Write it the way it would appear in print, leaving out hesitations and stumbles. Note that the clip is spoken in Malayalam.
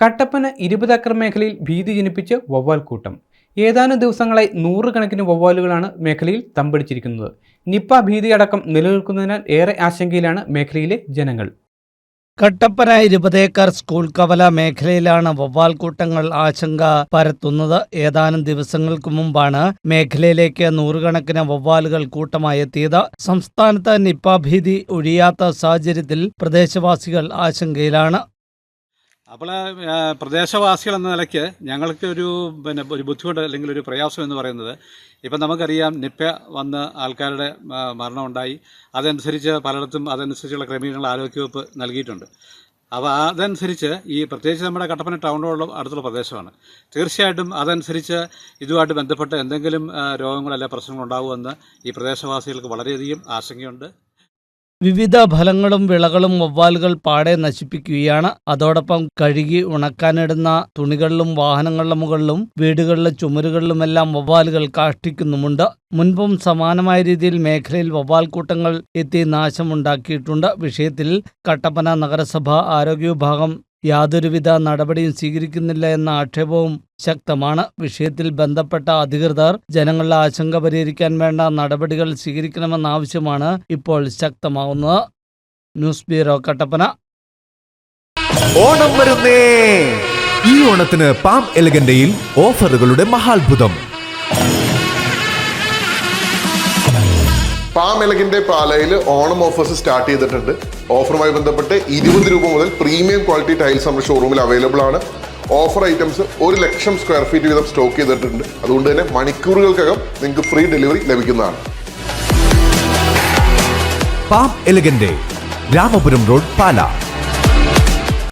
കട്ടപ്പന 20 ഏക്കർ മേഖലയിൽ ഭീതി ജനിപ്പിച്ച് വവ്വാൽ കൂട്ടം. ഏതാനും ദിവസങ്ങളായി 100 കണക്കിന് വവ്വാലുകളാണ് മേഖലയിൽ തമ്പടിച്ചിരിക്കുന്നത്. നിപ്പ ഭീതിയടക്കം നിലനിൽക്കുന്നതിനാൽ ഏറെ ആശങ്കയിലാണ് മേഖലയിലെ ജനങ്ങൾ. കട്ടപ്പന 20 ഏക്കർ സ്കൂൾ കവല മേഖലയിലാണ് വവ്വാൽ കൂട്ടങ്ങൾ ആശങ്ക പരത്തുന്നത്. ഏതാനും ദിവസങ്ങൾക്ക് മുമ്പാണ് മേഖലയിലേക്ക് 100 കണക്കിന് വവ്വാലുകൾ കൂട്ടമായി എത്തിയത്. സംസ്ഥാനത്ത് നിപ്പ ഭീതി ഒഴിയാത്ത സാഹചര്യത്തിൽ പ്രദേശവാസികൾ ആശങ്കയിലാണ്. അപ്പോൾ പ്രദേശവാസികൾ എന്ന നിലയ്ക്ക് ഞങ്ങൾക്ക് ഒരു ബുദ്ധിമുട്ട് അല്ലെങ്കിൽ ഒരു പ്രയാസം എന്ന് പറയുന്നത്, ഇപ്പം നമുക്കറിയാം നിപ്പ വന്ന് ആൾക്കാരുടെ മരണമുണ്ടായി. അതനുസരിച്ച് പലയിടത്തും അതനുസരിച്ചുള്ള ക്രമീകരണങ്ങൾ ആരോഗ്യവകുപ്പ് നൽകിയിട്ടുണ്ട്. അപ്പോൾ അതനുസരിച്ച് പ്രത്യേകിച്ച് നമ്മുടെ കട്ടപ്പന ടൗണിനോടുള്ള അടുത്തുള്ള പ്രദേശമാണ്. തീർച്ചയായിട്ടും അതനുസരിച്ച് ഇതുമായിട്ട് ബന്ധപ്പെട്ട് എന്തെങ്കിലും രോഗങ്ങളല്ല പ്രശ്നങ്ങളുണ്ടാകുമെന്ന് ഈ പ്രദേശവാസികൾക്ക് വളരെയധികം ആശങ്കയുണ്ട്. വിവിധ ഫലങ്ങളും വിളകളും വവ്വാലുകൾ പാടെ നശിപ്പിക്കുകയാണ്. അതോടൊപ്പം കഴുകി ഉണക്കാനിടുന്ന തുണികളിലും വാഹനങ്ങളുടെ മുകളിലും വീടുകളിലെ ചുമരുകളിലുമെല്ലാം വവ്വാലുകൾ കാഷ്ടിക്കുന്നുമുണ്ട്. മുൻപും സമാനമായ രീതിയിൽ മേഖലയിൽ വവ്വാൽ കൂട്ടങ്ങൾ എത്തി നാശമുണ്ടാക്കിയിട്ടുണ്ട്. വിഷയത്തിൽ കട്ടപ്പന നഗരസഭ ആരോഗ്യ വിഭാഗം യാതൊരുവിധ നടപടിയും സ്വീകരിക്കുന്നില്ല എന്ന ആക്ഷേപവും ശക്തമാണ്. വിഷയത്തിൽ ബന്ധപ്പെട്ട അധികൃതർ ജനങ്ങളുടെ ആശങ്ക പരിഹരിക്കാൻ വേണ്ട നടപടികൾ സ്വീകരിക്കണമെന്ന ആവശ്യമാണ് ഇപ്പോൾ ശക്തമാവുന്നത്. News bureau, Kattappana. ഓണം വരുന്നേ! ഈ ഓണത്തിന് പാം എലഗന്റയിൽ ഓഫറുകളുടെ മഹാത്ഭുതം. പാം എലഗന്റെ പാലയിൽ ഓണം ഓഫേഴ്സ് സ്റ്റാർട്ട് ചെയ്തിട്ടുണ്ട്. ഓഫറുമായി ബന്ധപ്പെട്ട് 20 രൂപ മുതൽ പ്രീമിയം ക്വാളിറ്റി ടൈൽസ് നമ്മുടെ ഷോറൂമിൽ അവൈലബിൾ ആണ്. ഓഫർ ഐറ്റംസ് 1,00,000 സ്ക്വയർ ഫീറ്റ് വീതം സ്റ്റോക്ക് ചെയ്തിട്ടുണ്ട്. അതുകൊണ്ട് തന്നെ മണിക്കൂറുകൾക്കകം നിങ്ങൾക്ക് ഫ്രീ ഡെലിവറി ലഭിക്കുന്നതാണ്. പാം എലഗന്റെ, രാമപുരം റോഡ്, പാല.